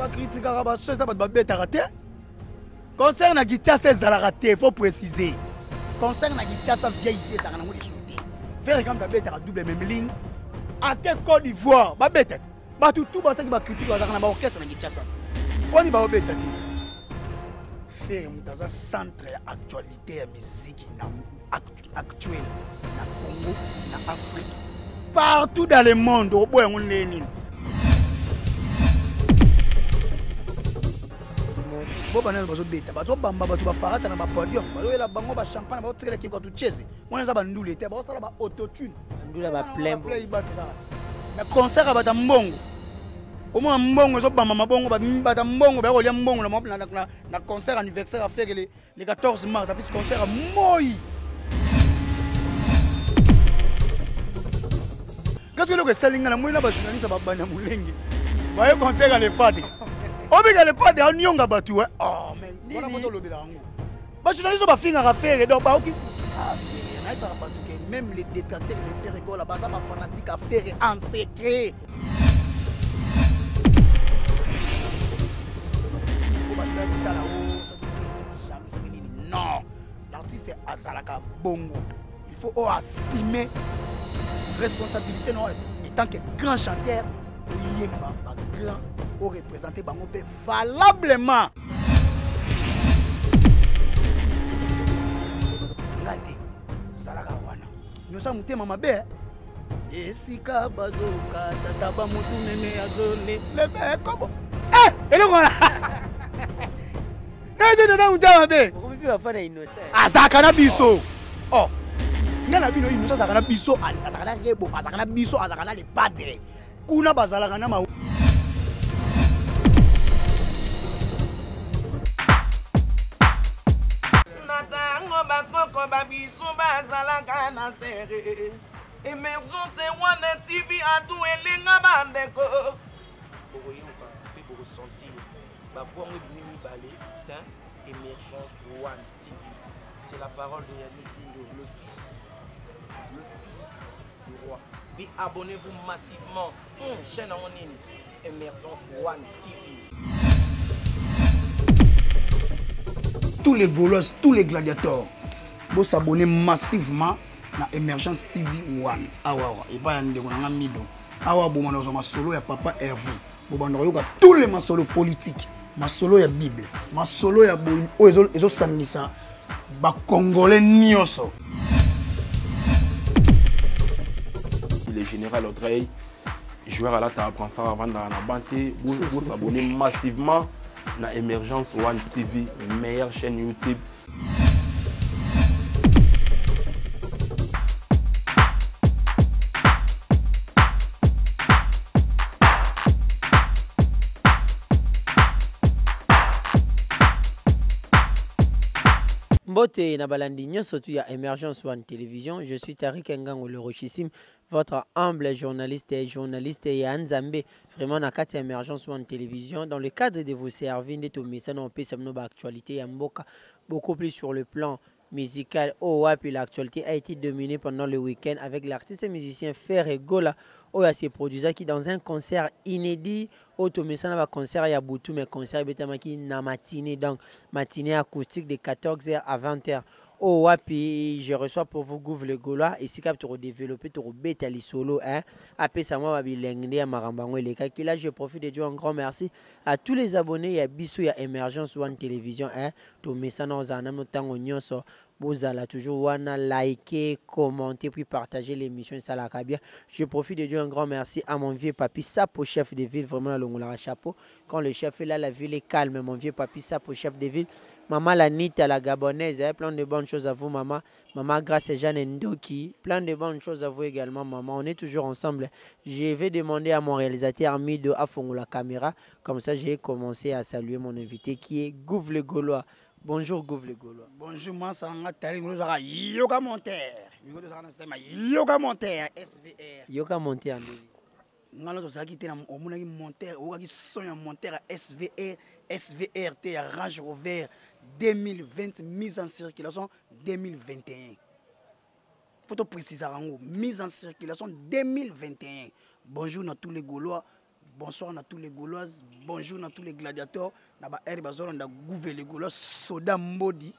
ba critique ba so ça ba beta raté. Concert na Kinshasa ça la raté, faut préciser. Concert na Kinshasa vieillité ça na ngoli sauter. Faire comme ta beta double même ligne. À quel Côte d'Ivoire ba beta. Ba tout ba ça qui ba critique ba na ba orchestre na Kinshasa. Faut ni ba beta. Faire dans un centre d'actualité de musique actuelle na Congo, na Afrique, partout dans le monde au bout on est bon banana bazo beta bazo bamba bato ba farata na ba podium bazo la bango ba champagne ba tikela ki ko tu chese on za ba ndule te ba sala ba autotune ndula ba plein mais concert ba ta mbongo au moins mbongo zo bamba mabongo ba ta mbongo ba kolia mbongo na concert anniversaire à faire le 14 mars après ce concert à moi. Qu'est-ce que le salinga na moina ba journaliste ba bana mulengi ba yo concert à l'EPAD. Obiga l'EPAD a nyonga batu oh mais voilà moto lobela ngo ba journaliste ba finga ka faire donc ba oki na ça pas que même les détracteurs de faire école là-bas ça ba fanatique à faire en secret. Non, l'artiste est Azalaka Bongo. Il faut assumer responsabilité non en tant que grand chanteur yemba grand au représenter bango pe valablement. Ngate salaka wana. Nous sommes mama be. Esika bazoka tata ba mutu meme azole lebe kobo. Et donc voilà. Et je donne un peu. Comment tu vas faire innocent? Azakana biso. Oh. Ngana bino innocent azakana biso, azakana rebo, azakana biso, azakana le padre. Kuna bazalaka na ma. Natango bakoko babiso bazalaka na serre. Emergence One TV adu elenga bandeko. Pour ressentir ma voix mini balé Émergence One TV. C'est la parole de Yannick Dindo, le fils du roi. Puis abonnez-vous massivement chaîne en ligne Émergence One TV. Tous les Gaulois, tous les gladiateurs, vous s'abonnez massivement à Émergence TV One. Awa et pas yande konanga mido. Awa bo manozo ma solo ya papa Hervé. Bo bando yoka tous les masolo politiques, ma solo ya Bible, ma solo ya bo ezo sangisa ba congolais nyoso. Le général Audrey, joueur à la table pensant avant dans la banté, vous s'abonnez massivement à Émergence One TV, meilleure chaîne YouTube. Mbote na balandi nyonso tu ya Émergence One Télévision. Je suis Tariq Ngango le Rochissime, votre humble journaliste et Nzambe. Vraiment na kati Émergence One Télévision. Dans le cadre de vous servir, de tout message on peut savoir actualité ya mboka beaucoup plus sur le plan musical. Oh ouais, puis l'actualité a été dominée pendant le week-end avec l'artiste et musicien Ferre Gola. Oh, c'est produit qui dans un concert inédit. Automation va concert ya Boutou mais concert betamaki na matinée donc matinée acoustique de 14h à 20h. Oh ouais, puis je reçois pour vous Gouv le Gaulois et si cap tu redévelopper tu rebeta les solo hein. Après ça moi babilengné à Marambango les cas qui là je profite de dire un grand merci à tous les abonnés ya Bissou ya Émergence One Télévision hein. Tout message dans un am tango nyonso. Vous allez toujours wana liker, commenter puis partager l'émission ça la bien. Je profite de dire un grand merci à mon vieux papy Sapo chef de ville vraiment le chapeau. Quand le chef est là la ville est calme mon vieux papy Sapo chef de ville. Maman Lanita la gabonaise, plein de bonnes choses à vous maman. Maman Grâce et Jeanne Ndoki, plein de bonnes choses à vous également maman. On est toujours ensemble. Je vais demander à mon réalisateur Mido à fondre la caméra. Comme ça j'ai commencé à saluer mon invité qui est Gouv le Gaulois. Bonjour Gouv le Gaulois. Bonjour, moi c'est Yoga Monter. Yoga Monter, SVR. Yoga Monter. Ngalo tozaki te na omonaki Monter, okaki son ya Monter SVR, SVRT Range Rover 2020 mise en circulation 2021. Faut préciser mise en circulation 2021. Bonjour à tous les Gaulois. bonsoir à tous les Gauloises, bonjour à tous les gladiateurs. Naba air bazolo nda gouver les Gaulois soda mbodi.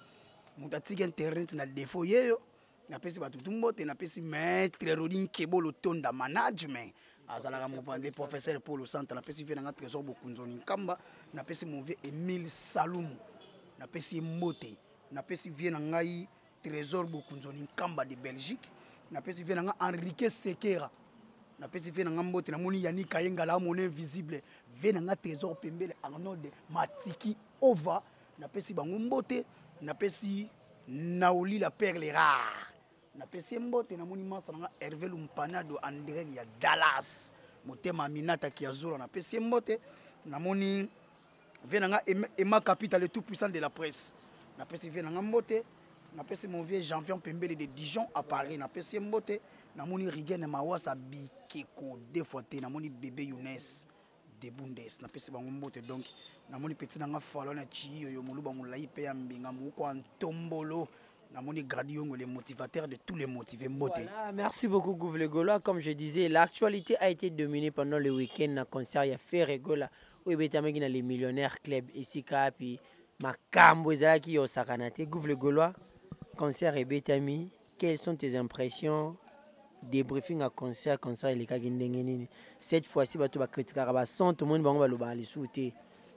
Mutati internet na défaut yeyo. Na pesi batutumbote na pesi maître Rodin Kebolo tonda management. Azalaka mopande professeur pour le centre na pesi vient na trésor bokunzoni nkamba na pesi mouvé Emile Saloum na pesi mote na pesi vient na ngai trésor bokunzoni nkamba de Belgique na pesi vient na Enrique Sekera na pesi vient na mbote na moni Yannick Kayenga la mon invisible vient na trésor pembele Arnaud de Matiki Ova na pesi bango mbote na pesi Naoli la perle rare na pesi mbote na moni masa na Hervé Lumpanado André ya Dallas motema Minata Kiazula na pesi mbote na moni venanga Emma Capital le tout puissant de la presse na pesi venanga mbote na pesi mon vieux Jean-Vian Pembele de Dijon à Paris na pesi mbote na moni Rigene Mawasa Bikeko défoté na moni bébé Younes de Bundes na pesi bango mbote donc na moni petit nanga falo na chiyo yo muluba mulai pe ya mbinga muko antombolo. Les motivateurs de tous les motivés. Voilà, merci beaucoup Gouvle Gaulois. Comme je disais, l'actualité a été dominée pendant le week-end dans concert. Il y a fait Gola où il y a les millionnaires club ici Kapi, Makambo Zalaki au Sakanate. Gouvle Gaulois, concert et Betami. Quelles sont tes impressions? Débriefing à concert et les Kagindengeni. Cette fois-ci, tu vas critiquer tout le monde va le souhaiter.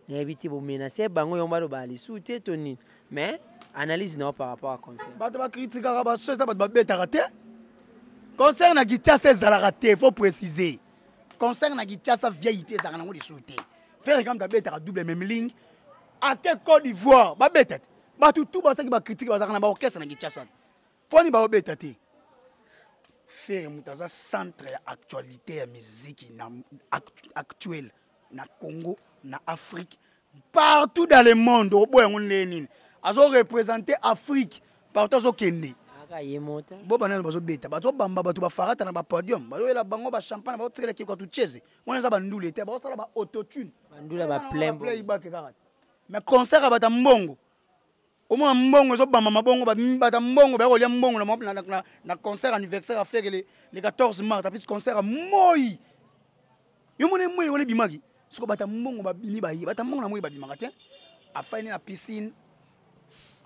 Éviter de menacer, mais analyse non par rapport à concert. Concert na Kinshasa ezalaka, faut préciser. Concert na Kinshasa vieille pièce ezalaka nango souhaiter. Faire comme ta bête à double même ligne. À quel Côte d'Ivoire, ba bête. Ba tout ça qui ba critique bazaka na ba orchestre na Kinshasa. Poni ba bête té. Faire mutaza centre actualité ya musique actuelle na Congo, na Afrique, partout dans le monde au bout on Lénine. Azo représenter Afrique partout au Kenya. Bo banana bazo beta bazo bamba bato ba farata na ba podium bazo la bango ba champagne ba tirela ki ko tu cheze on za ba ndule te ba sala ba autotune ndula ba plein mais concert ba ta mbongo au moins mbongo zo bamba mabongo ba ta mbongo ba ko lia mbongo na concert anniversaire à faire le 14 mars après concert moi yo mone moi on bimaki siko ba ta mbongo ba bini ba yi ba ta mbongo na moi ba bimaka te a faini na piscine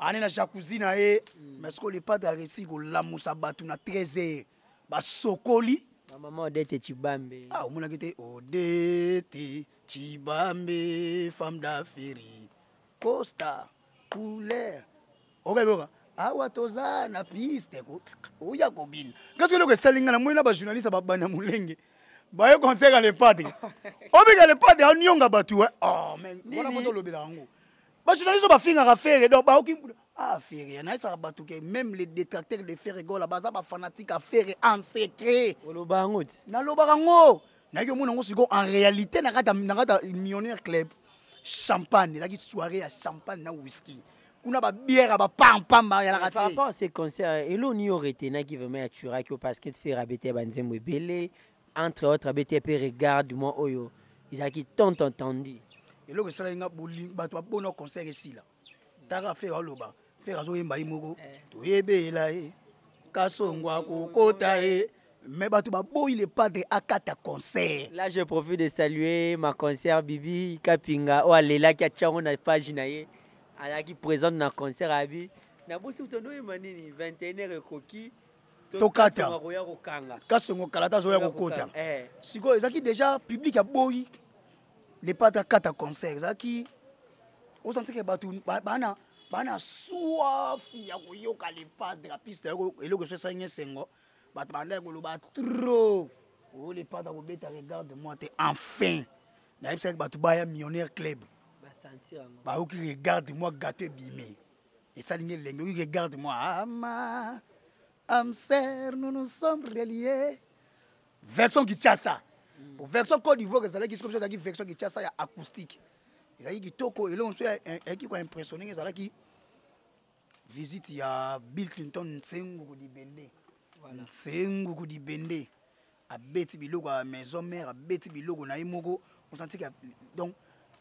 ane na jacuzzi na e mais ce que le pas de récit ko la musa batu na 13h ba sokoli maman Odette Chibambe ah on a été Odette Chibambe femme d'affaires Costa Poulet oka awa toza na piste ko oya ko bin qu'est-ce que le salinga na moi ba journaliste ba bana mulenge ba yo conseil le padre obika le padre anyonga batu oh mais voilà photo lobela ngo. Bah, je n'ai pas fait un affaire, donc bah aucun affaire. Na ça batu que même les détracteurs de faire rigole, bah ça ba fanatique à faire en secret. Olobangot. Na lobarango. Na yo mona ngosiko en réalité na kata millionnaire club champagne, la soirée à champagne na whisky. Kuna ba bière ba pam pam ba ya la kata. Par rapport à ces concerts, et l'on y aurait été na qui veut mettre Turak au basket faire abete banzemwe belé entre autres abete pe regarde moi oyo. Il a qui tant entendu. Et là, ça a bowling, bah tu as bon concert ici là. T'as fait au loba, faire à zoé mbaïmogo, tu es bella, kasongwa kokota mais bah tu vas boy les pas de akata concert. Là, je profite de saluer ma concert Bibi Kapinga, ou Alela qui a tchangé na page naie, ala qui présente na concert abi. Na bosi utono manini 21h coquille. Tokata. Kasongo kalata zoya kokota. Siko ezaki déjà public a boy. Les pas de kata concert zaki on sent que batu bana soif ya koyoka les pas de la piste et le que ça sanye sengo batu banda ko lo ba trop oh les pas de beta regarde moi t'es enfin na yebisa batu baya millionnaire club ba sentir ba o qui regarde moi gâteau bimé et ça ligne lengo qui regarde moi ama amser nous sommes reliés version qui tient ça. Pour version Côte d'Ivoire, c'est qui comme ça qui version qui tient ça acoustique. Il a dit toko et là on soit qui quoi impressionné ça qui visite il y a Bill Clinton Nsengu di Bende. Voilà. Nsengu di Bende. A beti bilogo à maison mère a beti bilogo na imoko on sentit que donc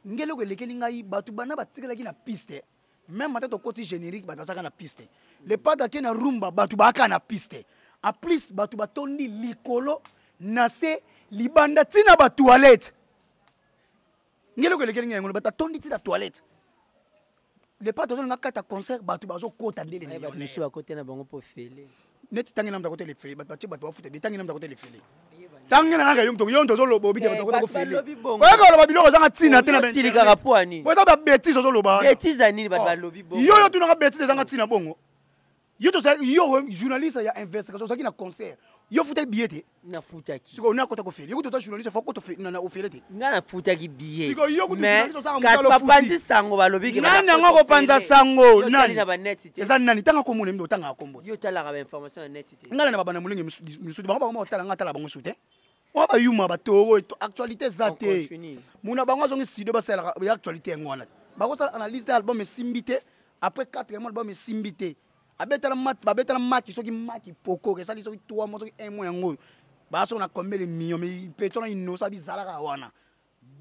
ngelo que lesquels ngai batu bana batikela ki na piste. Même matin au côté générique batu basaka na piste. Le pas d'aké na rumba batu baka na piste. En plus batu batondi likolo na se libanda tina ba toilette ngelo ko lekeli ngelo bata tondi ti la toilette les pas tozo ngaka concert batu bazo kota ndele ni ba musu ba côté na bango po fele net tangi namda côté les fele batu ba futa tangi namda côté les fele tangi na ngaka yong tozo lobo bi te batu ko fele ko ko loba biloko zanga tina tina ben silika rapwani ko ba bêtise tozo loba bêtise nini ba lobi bongo yo tu na bêtise zanga tina bongo yo to yo journaliste ya investigation ça qui na concert yo futa billet na futa ki siko na kota ko fele yo to journaliste faut ko to fele na ofele te ngana futa ki billet siko yo ko mais kasi bapanzi sango balobi ke nani ngako panza sango nani na ba net te eza nani tanga ko mona ndo tanga kombo yo tala ka ba information na net te ngala na babana mulenge misuti bango bango tala ngata bango sute wa ba yuma ba toro actualité zate muna bango zongi studio ba sala ya actualité ngwana bango sala analyse album simbité après 4e album simbité abetala maki soki maki poko ke sali soki 3 mois soki 1 mois yango ba so na combien de millions mais petona inosa bizala ka wana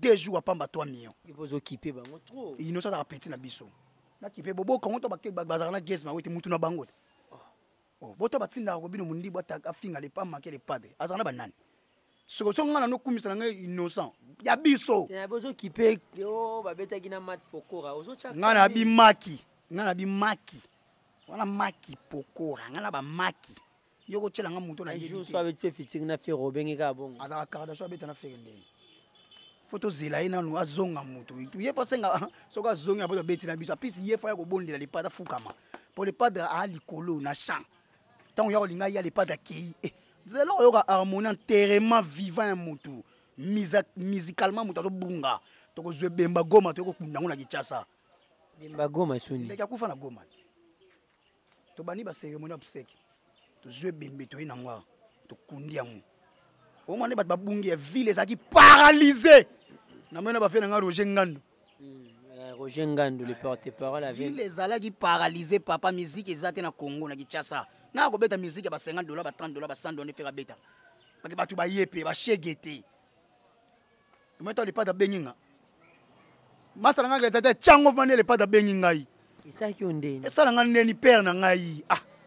2 jours à pamba 3 millions il faut occuper bango trop inosa ta petit na biso na kipe bobo kongo to bazala na guest ma wete mutu na bango oh boto batinda ko bino mundi bota afinga le pamba ke le padre azana banani so ngana no kumisa na innocent ya biso ya bozo occuper yo babeta kina mat pokora ozo chaka ngana bi maki wana maki pokora ngana ba maki yoko tshela nga muto na jour so avec fait fixing na fait robeng ka bongo azaka karda so abeta na fait ndeni photo zela ina no azonga muto ye fa senga soka zonga poto beti na biso apisi ye fa ya ko bondela le pada fukama pour le pada a likolo na champ tant ya linga ya le pada kei zela yoka harmonie enterrement vivant muto musicalement muto zo bunga to ko zwe bemba goma to ko kunda ngona kichasa bemba goma suni ndeka kufa na goma to bani ba cérémonie obsèque to zwe bembe to ina ngwa to kundi yango o mwana bat babungi ya ville ezaki paralysée na mena ba fe na Roger Ngandu Roger Ngandu le porte-parole avait ville ezalaki paralysée papa musique ezate na Congo na Kinshasa na ko beta musique ba $50 ba $30 ba $100 fera beta ba batu ba yepe ba shegete meto le pas da benginga masala nga ezate chango vane le pas da benginga isa ki ondeni esala nga ndeni père na ngai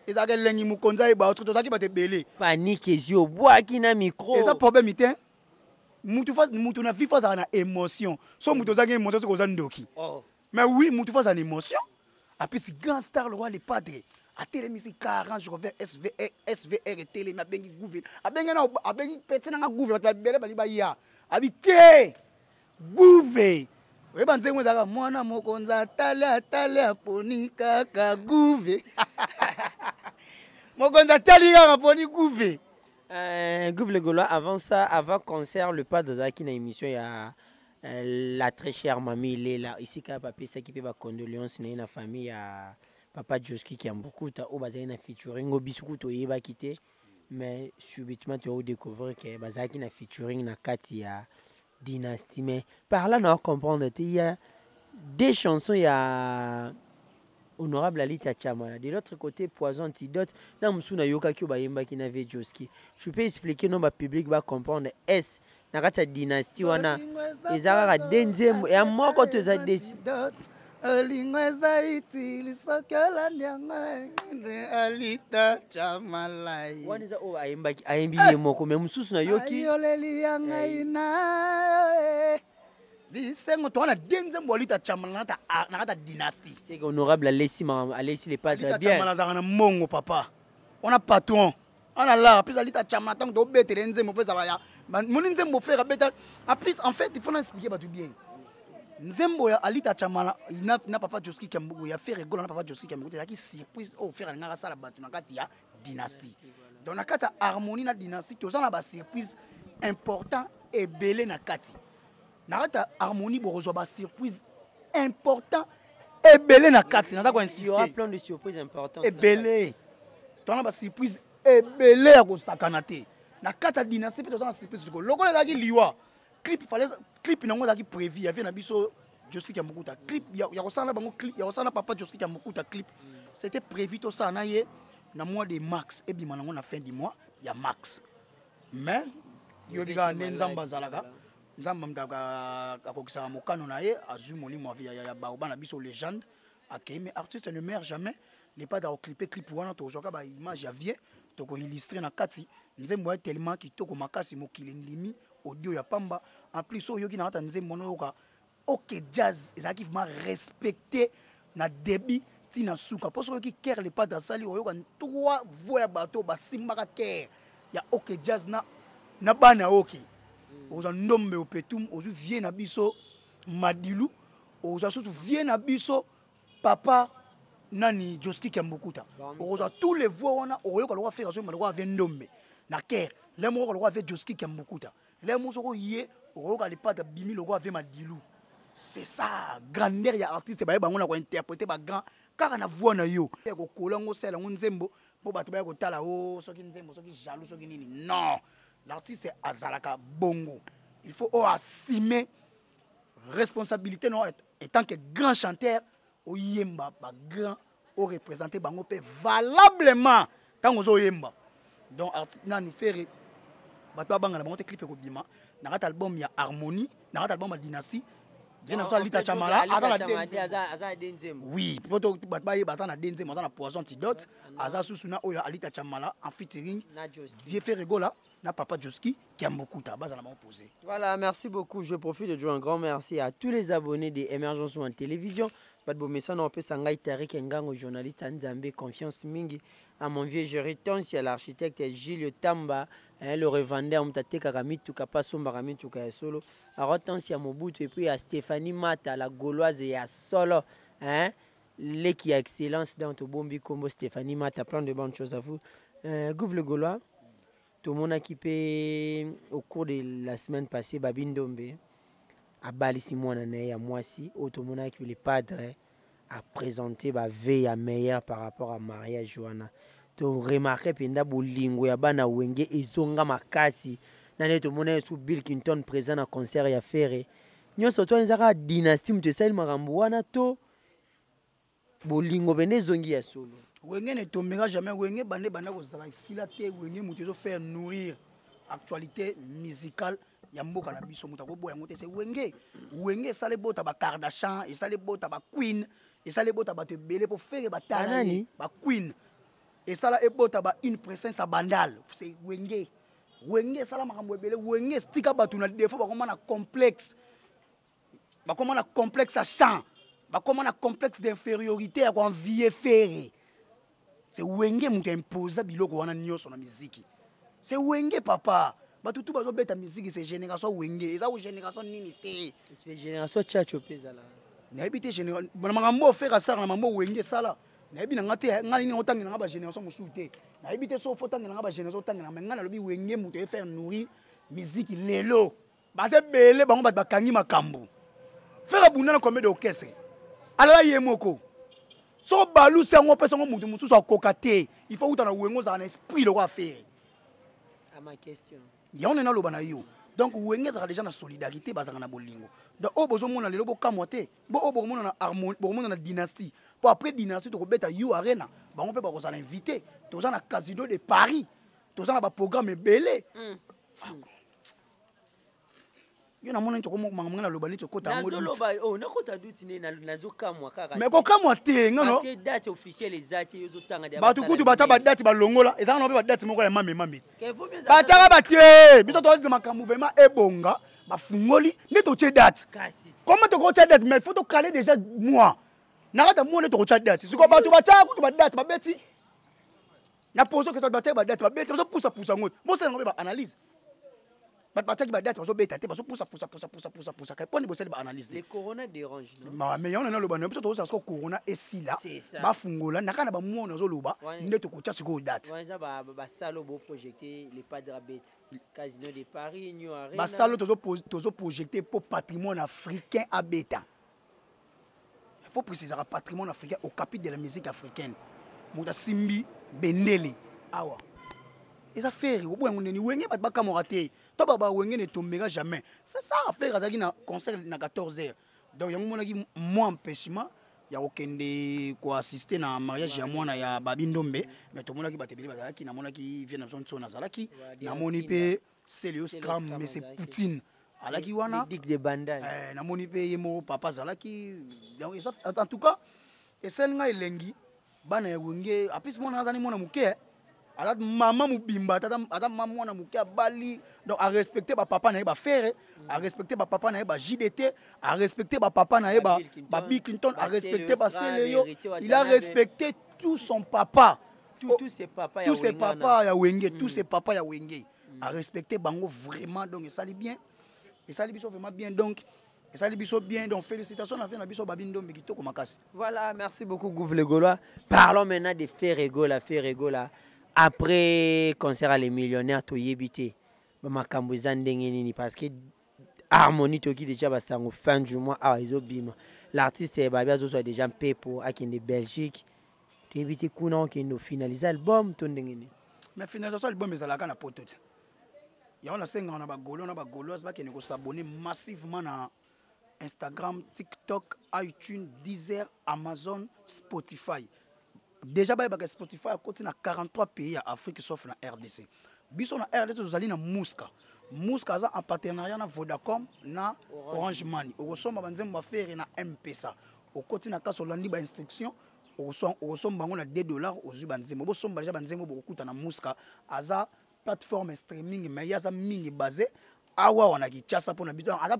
ezaka lengi mukonza e ba tozaki bate belé panique ezio boaki na micro eza problème ite mutu na vifa za na émotion so mutu zaki émotion so koza ndoki mais oui mutu fa za na émotion apisi grand star le roi le padre a télémisi 40 jours vers SVR télé ma bengi gouvernement abengi petit na gouvernement ba belé bali ba ya habité gouvernement we banze ngwezaka mwana mokonza tala poni kaka guve mokonza tali kaka poni guve Gouve le Gaulois avant ça avant concert le pas de Zaki na émission il y a la très chère mamie il est là ici quand papa ça qui fait ba condoléances na famille ya papa Joski qui a beaucoup ta au bazai na featuring au bisuku to yeba quitter mais subitement tu as découvert que bazaki na featuring na kati ya Dynastie, mais par là, on comprendre il y a des chansons, il y a Honorable Alita Chamala. De l'autre côté, Poison Antidote, na musuna yoka ki bayemba ki na Joski. Je peux expliquer non ba public va comprendre est na kata Dynastie wana ezaka denzem ya moko to za Lingweza iti sokola nyanga Alita Chamala. Wani za o ayemba ki ayembi moko me mususu na yoki ayoleli yanga ina bisengo to na denzembo Alita Chamala na kata Dynastie. C'est honorable Alessi les pas très bien. Chamala za na mongo papa. On a patron. On a là plus Alita Chamala tant do bete nzembo feza ya. Mon nzembo fera beta. En fait, il faut expliquer ba tout bien. Nzembo ya Alita Chamala na papa Joski Kambugu ya fait rigolo na papa Joski Kambugu ya ki surprise au faire na sala batu na kati ya Dynastie. Donc na kati harmonie na Dynastie to na ba surprise important et belé na kati. Na kati harmonie borozwa ba surprise important et belé na kati na za ko insister. Il y aura plein de surprises importantes. Et belé. To na ba surprise et belé ya ko sakanate. Na kati ya Dynastie to na surprise ko loko na ki liwa. Clip nango zaki prévu ya vient na biso Joski Kambukuta clip ya kosana bango clip ya kosana papa Joski Kambukuta clip c'était prévu tout ça na ye na mois de mars et bima nango na fin du mois ya max mais yo biga nzamba zalaka nzamba mdaka akokisa mokano na ye azu molimo ya ba na biso légende akei mais artiste ne meurt jamais n'est pas dans clipper clip wana to zoka ba image ya vie to ko illustrer na kati nzembo tellement kitoko makasi mokili ndimi audio ya pamba en plus oyo ki na ata nzembo no yoka OK Jazz ezalaki vraiment respecté na débit tina suka parce que qui Ker le pas dans sali oyoka 3 voix bateau basimbaka Ker ya OK Jazz na bana OK oza ndombe opetum ozu vie na biso madilu oza susu vie na biso papa nani Joski Kiambukuta oza tous les voix on a oyoka lo faire so maloko avec ndombe na Ker le moko lo avec Joski Kiambukuta le moko yé oyoka le pas bimi lo avec madilu. C'est ça, grandeur ya artiste ba bango na ko interpréter ba grand car na voix na yo. Ko kolongo sela nzembo bo bato ba ko tala o soki nzembo soki jaloux soki nini. Non, l'artiste est azalaka bongo. Il faut assumer responsabilité non étant que grand chanteur o yemba ba grand o représenter bango pe valablement tant ozo yemba. Donc artiste na nous faire bato banga na bango te clip ko bima na rat album ya Harmonie, na rat album ya Dynastie. Alita Chamala, oui, poto batbaye batana denze mazana poison antidote, aza susuna oyo Alita Chamala en featuring Vieux Ferregola na Papa Joski Kiambukuta baza na opposé. Voilà, merci beaucoup. Je profite de jouer un grand merci à tous les abonnés de Émergence en télévision. Pas de beau message, on peut s'engager Tariq Ngango, journaliste Nzambe, confiance Mingi, à mon vieux jury Tonsi, à l'architecte Gilles Tamba, le revendeur Mtate Karami, Tukapa Sombarami, Tukaya Solo, à Rotansi à Mobutu, et puis à Stéphanie Mata, la Gauloise et à Solo, qui a excellence dans ton bon Combo, Stéphanie Mata, plein de bonnes choses à vous. Gouv le Gaulois, tout le monde a équipé au cours de la semaine passée, Babine Dombe. À Balisi Moanané, à Moissi, Automona qui le padre a présenté la veille à meilleure par rapport à Maria Joana. Tu remarques que Bolingo ya bana wenge ezonga makasi. Nane to mona sous Bill Clinton présent à concert ya faire. Nyo soto nzaka dynastie mte sel marambo wana to Bolingo bende zongi ya solo. Wenge ne tombera jamais wenge bande banda ko zala sila te wenge mutezo faire nourrir actualité musicale. Yamboka na biso mutako boya ngote c'est wenge sale bota ba Kardashian et sale bota ba Queen et sale bota ba te belé pour faire ba tanani ba Queen et sala e bota ba une présence à bandal c'est wenge sala makambo belé wenge stika batu na défaut ba komana complexe à chant ba komana complexe d'infériorité à ko envier faire c'est wenge mutu imposa biloko wana nyoso na musique c'est wenge papa. Tout bazo beta musique c'est génération wenge eza ko génération nini te c'est génération tchacho pezala na ebité génération bona makambo faire ça na mambo wenge sala na ebi na ngate ngani ni otangi na ba génération musute na ebité so fotangi na ba génération otangi na ngana lobi wenge muto faire nourrir musique lelo baze belé bango bat bakangi makambo faire abunda na combien d'orchestre ala yemoko so balu sengo pesa ngo mutu mutu so kokate il faut utana wengo za na esprit le quoi faire à ma question. On est dans le yo. Donc, vous avez déjà la solidarité basée na bolingo. Donc, au besoin mon le kamote, au besoin na harmonie, au besoin na dynastie. Pour après dynastie, tu peux you arena. Bah on peut pas vous inviter. Tu as un casino de Paris. Tu as un programme belé. Yo na mona ntoko mangana lobani toko ta ngodi. Nazo loba oh nakota duti ne nazo kamwa kaka. Mais ko kamwa te ngano. Parce que date officielle ezati yo zotanga dia. Ba tukutu ba taba date ba longola. Ezanga no ba date moko ya mame. Ba tanga ba te. Biso to nzima ka mouvement ebonga ba fungoli ne to tie date. Comment to ko tie date mais faut to caler déjà moi. Nakata mo ne to ko tie date. Siko ba tu ba tanga kutu ba date ba beti. Na poso que to ba tie ba date ba beti. So poussa ngot. Mo se ngobe ba analyse. Mais parce que date baso beta te baso poussa que poni bosel ba analyse les corona dérange non mais on a le bano peut ça corona et si là ba fungola nakana ba mo na zo loba ndeto ko tia siko date ba salo bo projeter les padres bête casino de Paris New Arena ba salo tozo projeter pour patrimoine africain à beta. Il faut préciser le patrimoine africain au capitale de la musique africaine muta simbi bendele awa les affaires au bout on wenge ba kamorate to baba wenge ne tombera jamais c'est ça affaire azaki na concert na 14h donc yango monaki moi empêchement ya okende ko assister na mariage ya mwana ya Babindombe mais to monaki batebeli bazalaki na monaki vient na son na zalaki na moni pe Célio Scram mais c'est Poutine alaki wana dick de bandane na moni pe yemo papa zalaki donc en tout cas et celle nga elengi bana ya wenge apis mona azani mona muke Azat maman mubimba, azat maman na mukia bali. Donc à respecter ba papa na eba faire, à respecter ba papa na eba JDT, à respecter ba papa na eba Bill Clinton, à respecter ba Célio. Il a respecté tout son papa. Tous ses papas ya Wenge, tous ses papas ya Wenge. À respecter bango vraiment, donc ça lui bien. Et ça lui vraiment bien, donc. Et ça lui bien, donc félicitations à la biso babindo Mekito Komakasi. Voilà, merci beaucoup Gouv le Gaulois. Parlons maintenant de Ferregola. Après concert à les millionnaires, tu y habité. Makambo zandengeni parce que harmonie toki déjà basango fin du mois ah ils obima. L'artiste est babia zo déjà payé pour à qui de Belgique. Tu habité kuna qui nous finaliser album tondengeni. Mais finalisation album ezalaka na poto. Ya on a 5 ans na ba gaulois ba qui ne s'abonner massivement na Instagram, TikTok, iTunes, Deezer, Amazon, Spotify. Déjà Spotify a côté na 43 pays en Afrique sauf na RDC. Biso na RDC nous allons na Mouska. Mouska a en partenariat na Vodacom na Orange Money. Au sommet banzem ba faire na M-Pesa. Au côté na kaso landi ba instruction au sommet bango na $2 aux banzem. Au sommet déjà banzem beaucoup na Mouska aza plateforme streaming mais yaza mingi basé awa wana kichasa pona bidon aza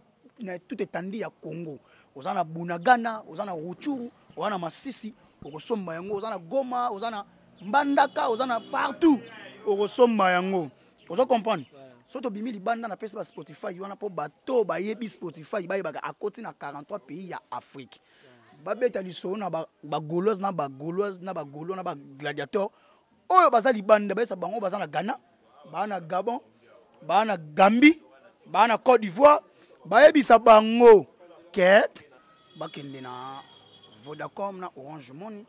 tout étendu à Congo. Ozana Bunagana, ozana Ruchuru, ozana Masisi, okosomba yango, ozana Goma, ozana Mbandaka, ozana partout. Okosomba yango. Ozo comprendre? Soto bimi libanda na pesa Spotify, wana po bato ba yebi Spotify, ba yeba a côté na 43 pays ya Afrique. Ba beta liso na ba gaulois na ba gaulo na ba gladiateur. Oyo baza libanda ba bango baza na Ghana, ba na Gabon, ba na Gambie, ba na Côte d'Ivoire. Bayebisa bango ke bakende na Vodacom na Orange Money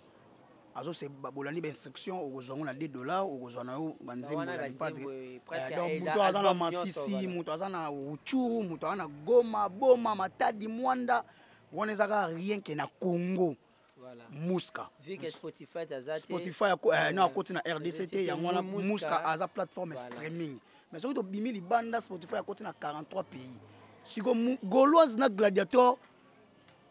azo se babolani ba instruction okozongo na $2 okozona yo banzembo ya padre donc muto azana Masisi muto azana Ruchuru muto azana Goma Boma Matadi Mwanda wonezaka rien que na Congo. Voilà. Mouska. Vu que Spotify na côté na RDCT ya mwana Mouska aza plateforme streaming mais surtout bimi libanda Spotify à côté na 43 pays. Si comme Gauloise na gladiateur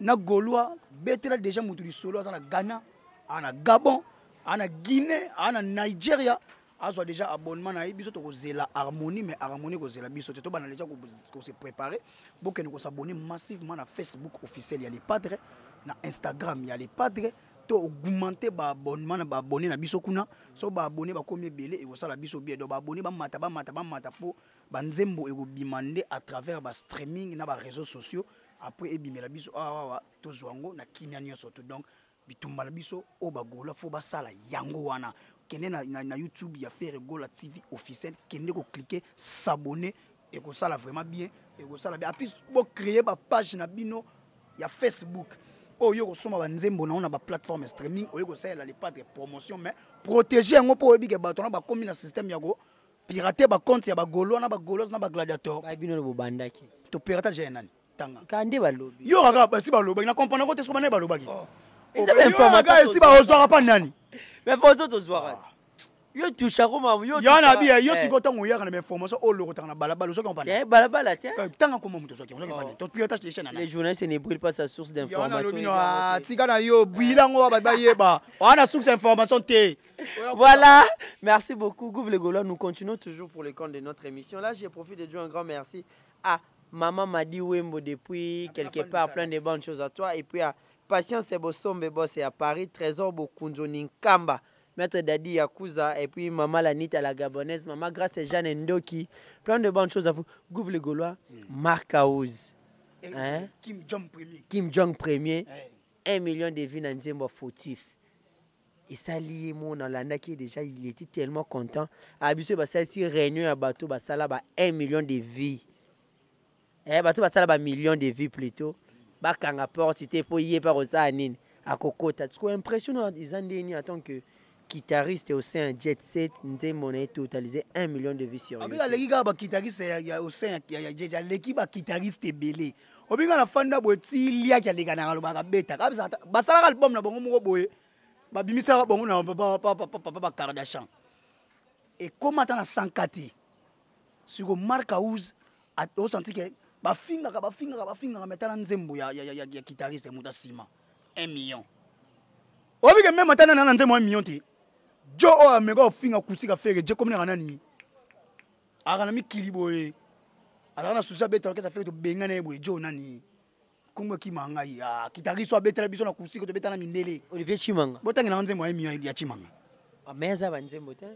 na Gaulois betela déjà mutu di solo na Ghana ana Gabon ana Guinée ana Nigeria azo déjà abonnement na biso to kozela harmonie mais harmonie kozela biso to bana déjà ko se préparer pour que nous s'abonner massivement na Facebook officiel ya les padres na Instagram ya les padres to augmenter ba abonnement na ba abonné na biso kuna so ba abonné ba komi belé et ça la biso bien do ba abonné ba mata po banzembo ego bimande à travers ba streaming na ba réseaux sociaux après ebimela biso to zwango na kimia nyonso to donc bitumba la biso o ba gola fo ba sala yango wana kende na YouTube ya Ferregola TV officiel kende ko cliquer s'abonner et ko sala vraiment bien et ko sala bien après bo créer ba page na bino ya Facebook. Oh yo soma banzembo na ba plateforme streaming oyo ko sala les pas de promotion mais protéger ngo po ebike bato na ba komi na système yago pirater ba compte ya ba golo na ba golos na ba gladiateur ba bino bo bandaki to piratage nani tanga kande ba lobby yo ga ba si ba lobby na comprendre ko te so ba na ba lobby et ça même information si ba ozwa pa nani mais photo to zwa yo toucha ko mamu yo na bien yo si ko tango ya na information o lo ko tanga balabala so comprendre balabala te tanga ko mamu to so comprendre to piratage de chaîne les journalistes ne brûlent pas sa source d'information tika na yo bilango ba yeba wana source d'information te. Voilà, merci beaucoup Gouv le Gaulois. Nous continuons toujours pour le compte de notre émission. Là, j'ai profité de dire un grand merci à Maman Madi Wembo depuis quelque part, plein de bonnes choses à toi. Et puis à Patience Ebosombe Boss et à Paris, Trésor Bokunzo Ninkamba, Maître Dadi Yakuza, et puis Maman Lanita la Gabonaise, Maman Grâce et Jeanne Ndoki, plein de bonnes choses à vous. Gouv le Gaulois, Marc Aouz, hein? Kim Jong Premier, 1 million de vues dans Nzembo fautif. Et ça lié mon Landa qui déjà il était tellement content. Abusé bah ça si réunion à bateau bah ça là bah 1 million de vies. Bateau bah ça là bah million de vies plutôt. Bah quand à porte c'était pour y par ça anine à Kokota. C'est quoi impressionnant ils ont dit en tant que guitariste au sein Jet Set Nzembo on a totalisé 1 million de vies sur YouTube. Avec les gars bah guitariste au sein il y a l'équipe bah guitariste belé. Obiga la fanda boti lia ki alega na ba beta. Bah ça album na bongo mo boye. Babimisa bongo na papa Kardashian et comment t'as 104 sur Marc Aouz a senti que ba finga metana nzembo ya guitariste muta sima 1 million obi que même matana na nzembo 1 million te jo o amega ofinga kusika fere je komina nani akana mikili boye akana susa betala kesa fere to bengana boye jo nani kumwe kimanga ya kitariso abetala biso na kusika to betana mindele Olivier Chimanga botangi na nzembo ya Chimanga ameza banzembo te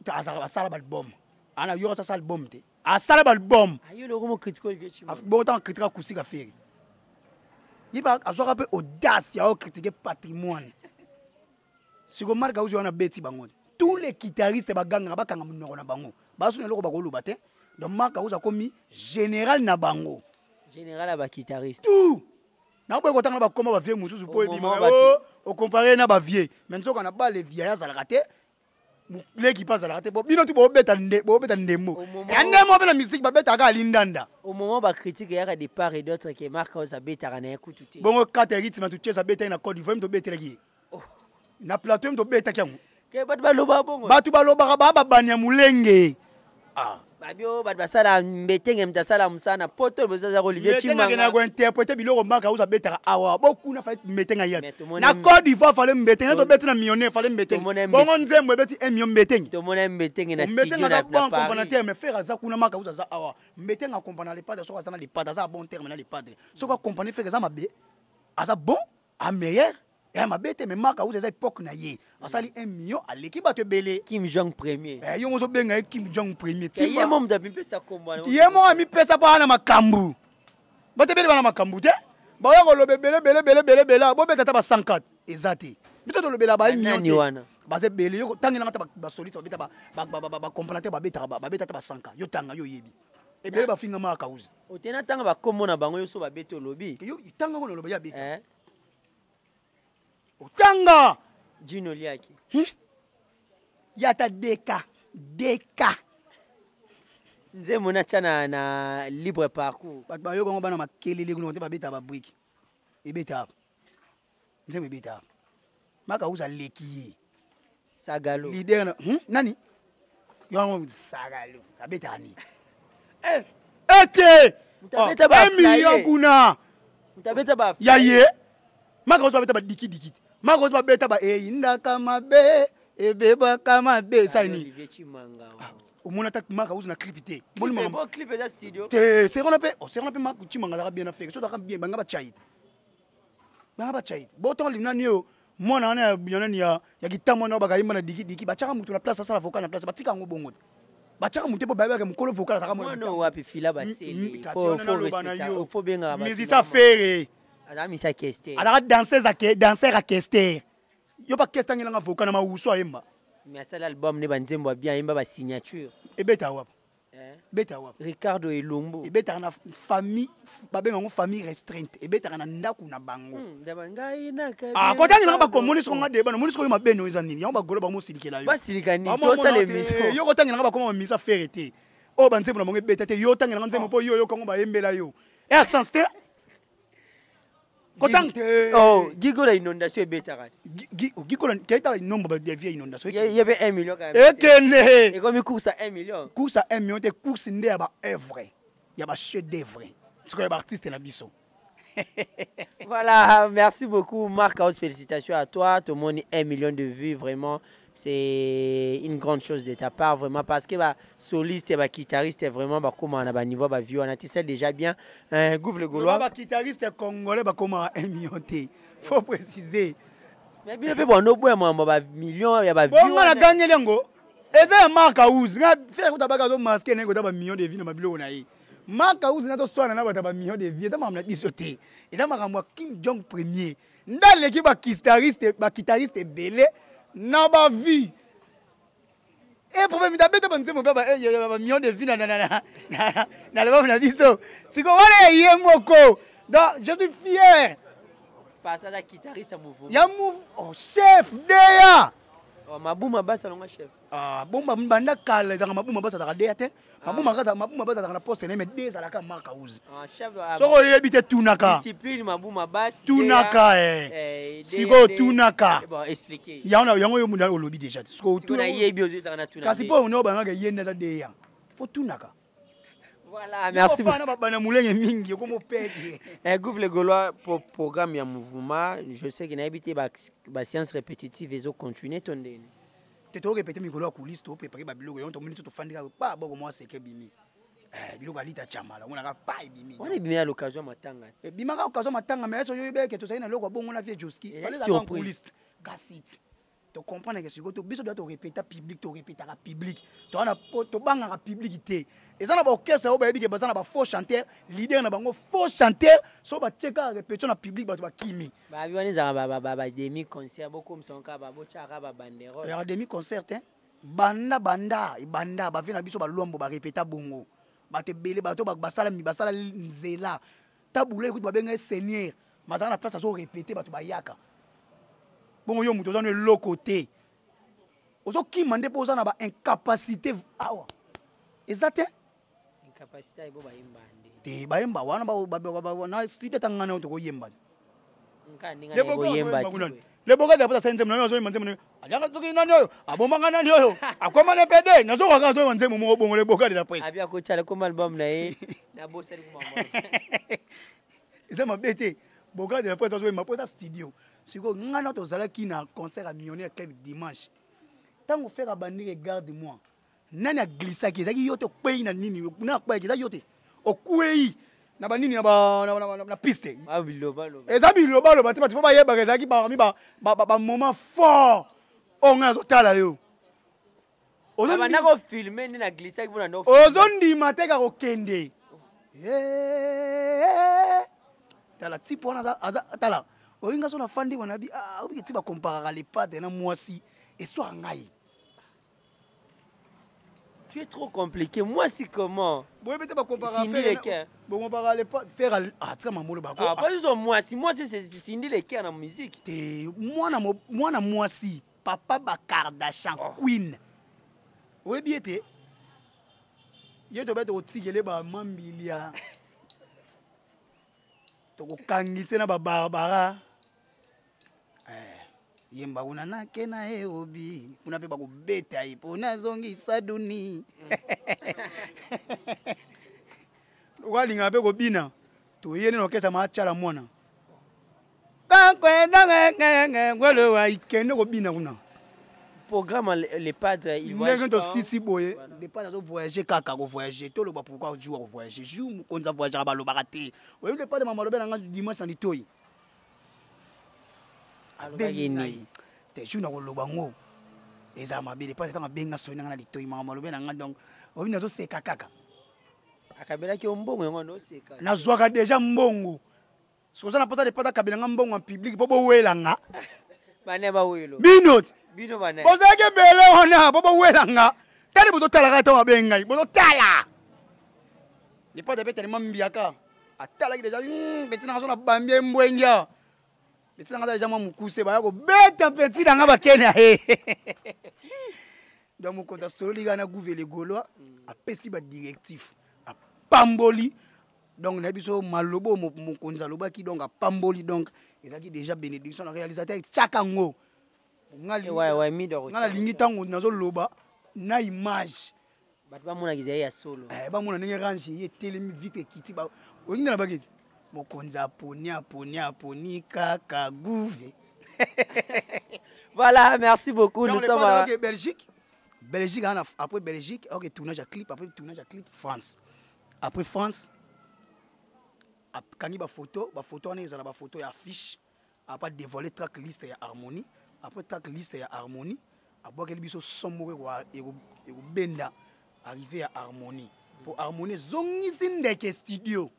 azaka basala album ana yo sa album te asala album ayo le romo critique Olivier Chimanga botan critique kusika fere yiba azoka pe audace ya o critiquer patrimoine siko marka uzo na beti bango tous les guitaristes baganga bakanga munoko na bango basu na loko bakoluba te donc marka uzo komi général na bango général ba guitariste tout na boye kotanga ba koma ba vieux mususu po ebima o comparer na ba vieux mais nzoka na ba les vieux ya zalaka te les qui passe zalaka te bo bino tu bo beta ndemo ya ndemo be na musique ba beta ka lindanda au moment ba critique ya de part et d'autre que marka uzo beta kana ekutu te bongo kate rythme tu cheza beta na Côte d'Ivoire to beta ki na plateau to beta kyango ke batu baloba bongo batu baloba ba banya mulenge babio batu basala mbetenge mtasala musana poto bozaza Olivier Chimanga na ko interpréter biloko maka uza betaka awa boku na fa mbetenga ya na Côte d'Ivoire fallait mbetenga to betina millionnaire fallait mbetenga bongo nzembo beti 1 million mbetenga to mona mbetenge na studio na Paris compagnateur mais faire za kuna maka uza za awa mbetenga compagnie les padres soka za na les padres za bon terme na les padres soka compagnie faire za mabe aza bon a meilleur et ma bête mais maka uza za époque na ye asali 1 million à l'équipe ba te belé Kim Jong premier yo ngozo benga Kim Jong premier ye mom da pesa kombo ye mo ami pesa pa na makambu bote bele bana makambu te ba yo lo bele bo beta ta ba 104 ezati bito to lo bela ba nani wana ba ze bele yo tangi na ta ba solite ba beta ba compléter ba beta ta ba 100 yo tanga yo yebi e bele ba finga maka uza otena tanga ba kombo na bango yo so ba beta lobi yo tanga ko lo ba ya beta otanga Gino Liaki yata deka nzembo na chana na libre parcours bat ba yo ko bana makelele kuno te ba beta ba brick e beta nzembo e beta maka uza leki sagalo leader na nani yo sagalo tabeta ni ete mutabeta ba million kuna mutabeta ba ya ye maka uza beta ba diki mako ba beta ba inda kama be ebeba kama be sani Olivier Chimanga omona ta maka uzu na clip te bon clip za studio te c'est on appelle maka Chimanga za bien fait so da bien banga ba chai boton limna niyo mona na biona ni ya gitamo na ba kayima na diki ba chaka mutu na place ça la vocal na place ba tika ngo bongo ba chaka mutu ba ba ke mukolo vocal za ka mona no wapi fila ba seli faut benga ba mais ça fait Adamisa Kester. Alors danser à Kester. Yo pas Kester ngela voka na mauso ayemba. Mais ça l'album ne banzembo bien yemba ba signature. E beta wap. Beta wap. Ricardo Elombo. E beta na famille ba benga ngo famille restreinte. E beta na ndaku na bango. Dabangai na ka. Kota ngela ba komoni so ngade ba moni so yo mabeno eza nini. Yo ba golo ba mo silikela yo. Ba silikani to ça les missions. Yo kota ngela ba koma misa ferete. O banzembo na monge beta te yo tangela nzembo po yo kongo ba yembela yo. Et à sens te oh, Gigo la inondation est bêta. Gigo la kaita la nombre de vieilles inondations. Il y avait 1 million quand même. Et comme il course à 1 million. Course à 1 million, de course ndé à ba œuvre. Il y a ba chef d'œuvre. C'est quoi l'artiste na biso. Voilà, merci beaucoup Marc. Félicitations à toi. Tout le monde 1 million de vues, vraiment. C'est une grande chose de ta part, vraiment, parce que bah, soliste et bah, guitariste, vraiment, bah, comment on a bah, niveau bah, view, on a ça déjà bien. Gouffre le Gaulois. Bah, guitariste congolais, bah, comment 1 million T. Faut préciser. Mais bien, bon, no boy, moi, bah, million, il y a bah, view. Bon, on a gagné l'ango. Et ça, Marc Aouz, faire un tabac masqué, n'engo d'abord million de vies dans ma bilo naï. Marc Aouz, n'a pas soin d'un million de vies, dans ma bisoté. Et ça m'a moi Kim Jong premier. Dans l'équipe, bah, guitariste belé. Na ba vie et problème d'abord de mon papa il y a million de vie na le biso c'est comment les yemoko donc je suis fier parce que la guitariste mouvement ya move oh chef deya oh mabuma basa longa chef ah bomba mbanda kala dans mabuma basa ta deya te mabuma basa na poste na mais deux à la ka Marc Aouz ah chef so ko yebite tunaka discipline mabuma basa tunaka siko tunaka bon expliquer yango yo munda olobi déjà siko tunaka yebi ozo ça na tunaka kasi po on ba nga yenda ta deya faut tunaka. Voilà, merci beaucoup. Gouffre le Gaulois pour programme et mouvement, je sais qu'il y a une séance répétitive et ils ont continué ton délai. te to répéter mikolo ya coulisse to préparer ba biloko yon to moni to fandika ba boko moi seke bimi biloko alita chamala on a pas bimi on est bien à l'occasion matanga bima ka occasion matanga mais so yo beke to sai na loko bongo na vie Joski fallait la coulisse cassite to comprendre que siko to biso doit to répéter public to répéter à public to na to banga publicité et ça na ba orchestre ba yebi ke bazana ba faux chanteur leader na bango faux chanteur so ba tcheka répétition na public ba to ba kimi ba biwani za ba demi concert boko msonka ba bochaka ba bandero ya demi concert hein banda ba vina biso ba lombo ba répéter bongo ba te belé ba to ba basala nzela tabula écoute ba benga seigneur mazana na place so répéter ba to ba yaka bongo yo muto zano le côté ozo ki mande po zana ba incapacité awa exacte incapacité ibo ba yimbande te ba yimba wana ba na studio tangana to ko yimba nkani ngane bo yimba le boga de pata senze mna zo manze mna alaka to ki nani oyo abomba ngani oyo akoma le pede na zo kwa zo manze mo bongo le boga de la presse abia ko chala ko album na e na bo seri ko mama isa mabete boga de la presse zo ma pota studio siko ngana to zala ki na concert à Millionnaire Club dimanche tango faire abandi regarde-moi nani a glissa ki zaki yote kwei na nini na kwei zaki yote o kwei na ba nini na piste ba biloba eza biloba lo bati fo ba yeba zaki ba mi ba moment fort o nga zo tala yo ozo na ko filmer ni na glissa ki bona no ozo ndima te ka ko kende tala tipo na tala olinga so na fandi wana bi obi ti ba comparer les pattes na mwasi et soit ngai. Tu es trop compliqué. Moi, c'est comment? Bon, peut-être pas comparer Cindy Lecker. Bon, on parle pas faire tu sais maman le bako. Ah, pas juste moi, si moi c'est Cindy Lecker dans la musique. Moi na moi si papa ba Kardashian Queen. Oui bien té. Yo to beto tigele ba mambilia. To ko kangise na ba Barbara. Yemba una na kena obi una pe ba ko beta ipo na zongi saduni wali ngabe ko bina to yene no kesa ma chala mona ka kwenda ngenge ngwelo wa ikende ko bina kuna programme les padres ils voyagent pas to sisi boye les padres do voyager kaka ko voyager to lo ba pourquoi jouer ko voyager jour ko nza voyager ba lo bakate we les padres mama lo bena nga dimanche na litoi alobageni te juna ko loba ngo eza mabele pas tanga benga sona na litoi mama lo bena nga donc obi nazo seka kaka akabela ki ombongo ngo no seka na zwaka déjà mbongo soza na posa de pata kabela nga mbongo en public po bo wela nga bane ba welo bino bane posa ke bele ona po bo wela nga tali bo to tala ka to benga bo to tala ni pas de bete ni mambiaka atala ki déjà betina na bambie mbwengia betina nga déjà mukuse ba yako beta betina nga bakena donc mo konza solo liga na gouverne gaulois apesi ba directif a pamboli donc na biso malobo mo konza lobaki donc a pamboli donc ezaki déjà bénédiction na réalisateur tchakango ngali ouais mi do ngala lingi tango nazo loba na image bat ba mona kiza ya solo ba mona ndenge range ye telemi vite kiti ba olinga na bageti mo konza poni kaka gouve. Voilà, merci beaucoup. Nous sommes à Belgique. Après Belgique, ok, tournage à clip, après tournage à clip, France. Après France, quand il y a des photos, on a des photos et affiches. Après dévoiler track liste et harmonie. Après track liste et harmonie, après qu'il y a des sommes et benda arrivé à harmonie. Pour harmonie, zongi sindeke studio.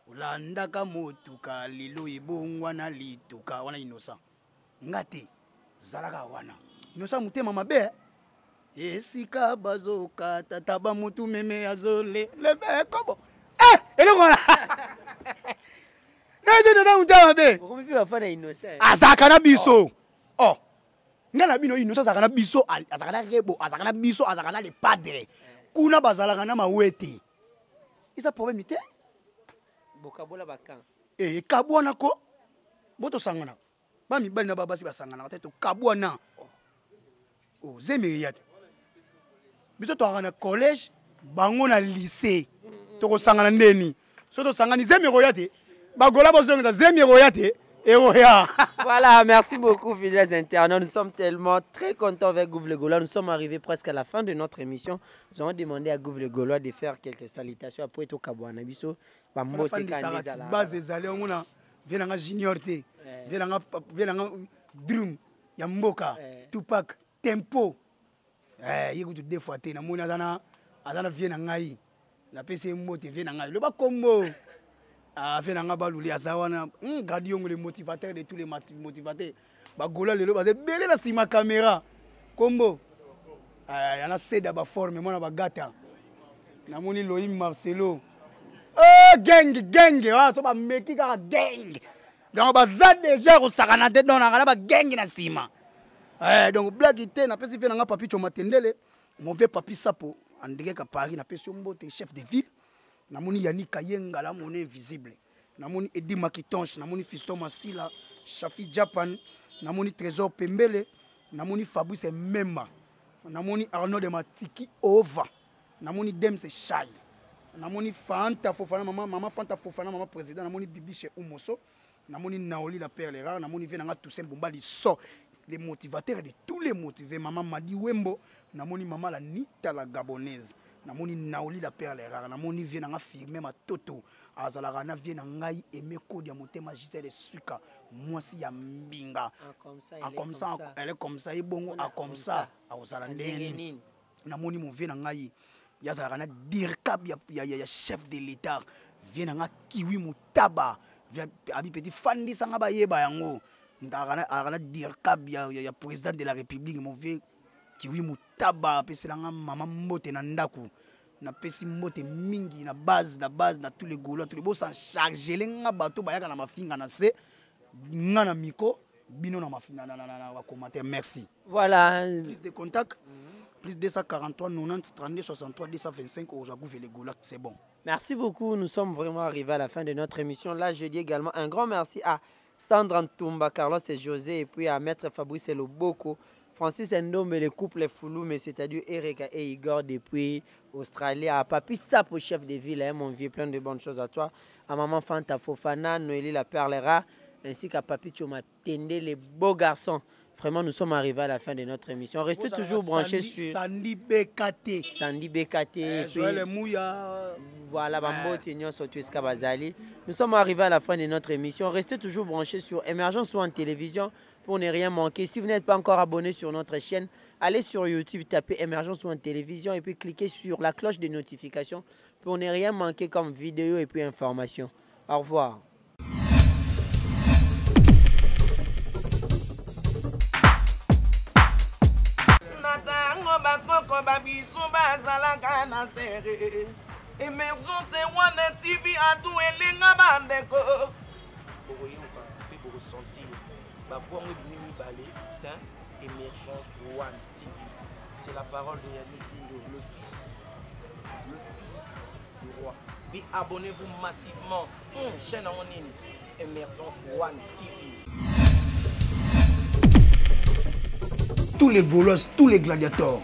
Ulandaka motuka lilo ibongwa na lituka wana inosa. Ngate zalaka wana. Inosa mutema mabe. Esika bazoka tataba mutu meme azole lebe kobo. Elongona. Naje na mutama be. Ko mi ba fana inosa. Azaka na biso. Oh. Ngana bino inosa azaka na biso, azaka na rebo, azaka na biso, azaka na les padres. Kuna bazalaka na mawete. Isa problème ite? Bokabola bakan. Kabwana ko. Boto sangana. Ba mi bali na babasi basangana to kabwana. Oh, zemeyat. Biso to na collège, bango na lycée. To ko sangana ndeni. So to sangani zemero yate. Bagola bozonga zemero yate. Et voilà. Voilà, merci beaucoup, fidèles internautes. Nous sommes tellement très contents avec Gouv le Gaulois. Nous sommes arrivés presque à la fin de notre émission. Nous avons demandé à Gouv le Gaulois de faire quelques salutations. Après tout, Kabouana Bisso, Bambote Kandezala. Base des allées, on a Vienanga Junior T, Vienanga Drum, Yamboka, Tupac, Tempo. Il y a deux fois, na mona azana Vienangai. La PC Mote Vienanga. Le bas combo. Vienanga Balouli Azawana. Gadion le motivateur de tous les motivateurs. Bagola le bas belé la sima caméra. Combo. Il y a Seda ba forme, moi na bagata. Na moni Loïm Marcelo. Oh, gang, so ba meki ka gang. Donc ba za déjà au sakana tête dans na ba gang na sima. Donc blague ité na pesi Vienanga papi choma tendele. Mon vieux papi Sapo andeke ka Paris na pesi mbote chef de ville. Na moni Yannick Kayenga la mon invisible. Na moni Eddie Makitonche, na moni Fiston Masila, Shafi Japan, na moni Trésor Pembele, na moni Fabrice Memba. Na moni Arnaud de Matiki Ova. Na moni Dems Chai. Na moni Fanta Fofana maman Fanta Fofana maman président, na moni Bibi chez Umoso. Na moni Naoli la perle rare, na moni Venanga Toussaint Bombali so les motivateurs de tous les motivés, maman Madi Wembo, na moni maman la Nita la gabonaise. Namoni Naoli la perle rare, namoni Venanga firmer ma toto. Azalarana Venanga Emeko dia motema Gisèle Suka. Moi si ya mbinga. Comme ça, elle est comme ça, et bon, comme ça. Azalandeni. Namoni mon Venanga Yazarana Dirkab ya chef de l'État. Venanga Kiwi Mutaba. Abi petit Fandi Sangaba Yeba yango. Arana Dirkab ya président de la République mon vieux Kiwi Mutaba pesi langa maman mote na ndaku na pesi mote mingi na base na tous les Gaulois tous les beaux sans charger lenga bato bayaka na mafinga na se nga na miko bino na mafinga na commentaire merci. Voilà, plus de contacts plus 243 90 32 63 225 au Gouv le Gaulois, c'est bon. Merci beaucoup, nous sommes vraiment arrivés à la fin de notre émission. Là, je dis également un grand merci à Sandra Ntumba, Carlos et José, et puis à Maître Fabrice Loboko, Francis Ndome, le couple Foulou, mais c'est-à-dire Erika et Igor depuis Australie, à Papi Sapo, chef de ville, mon vieux, plein de bonnes choses à toi, à Maman Fanta Fofana, Noélie la perle rare, ainsi qu'à Papi Choma Tende, les beaux garçons. Vraiment, nous sommes arrivés à la fin de notre émission. Restez toujours branchés sur Sandy BKT. Sandy BKT. Joël Mouya. Voilà, Bambo Tignon Sotueska Bazali. Nous sommes arrivés à la fin de notre émission. Restez toujours branchés sur Émergence One Télévision pour ne rien manquer. Si vous n'êtes pas encore abonné sur notre chaîne, allez sur YouTube, tapez Émergence One Télévision et puis cliquez sur la cloche de notification pour ne rien manquer comme vidéo et puis information. Au revoir. Émergence One TV a tout elenga bandeko. Boyoka pe bo sentir ba voix mo bimi balé tin Émergence One TV. C'est la parole de Yannick Dindo, le fils du roi. Puis abonnez-vous massivement chaîne en ligne Émergence One TV. Tous les Gaulois, tous les gladiateurs,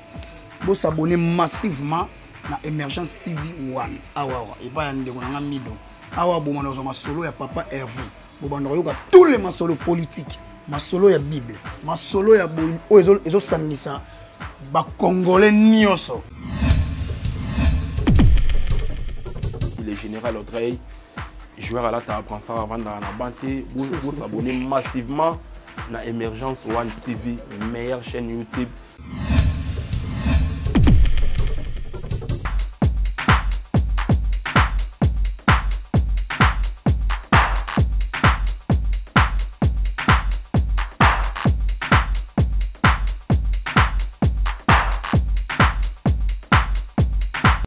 vous s'abonnez massivement na Émergence TV One. Awa et pas yande konanga mido. Awa bo manozo masolo ya papa Hervé. Bo bando yoka tous les masolo politiques, masolo ya Bible, masolo ya bo ezo sandisa ba congolais nyoso. Le général Audrey, joueur à la table ça avant dans la banté, vous s'abonnez massivement na Émergence One TV, meilleure chaîne YouTube.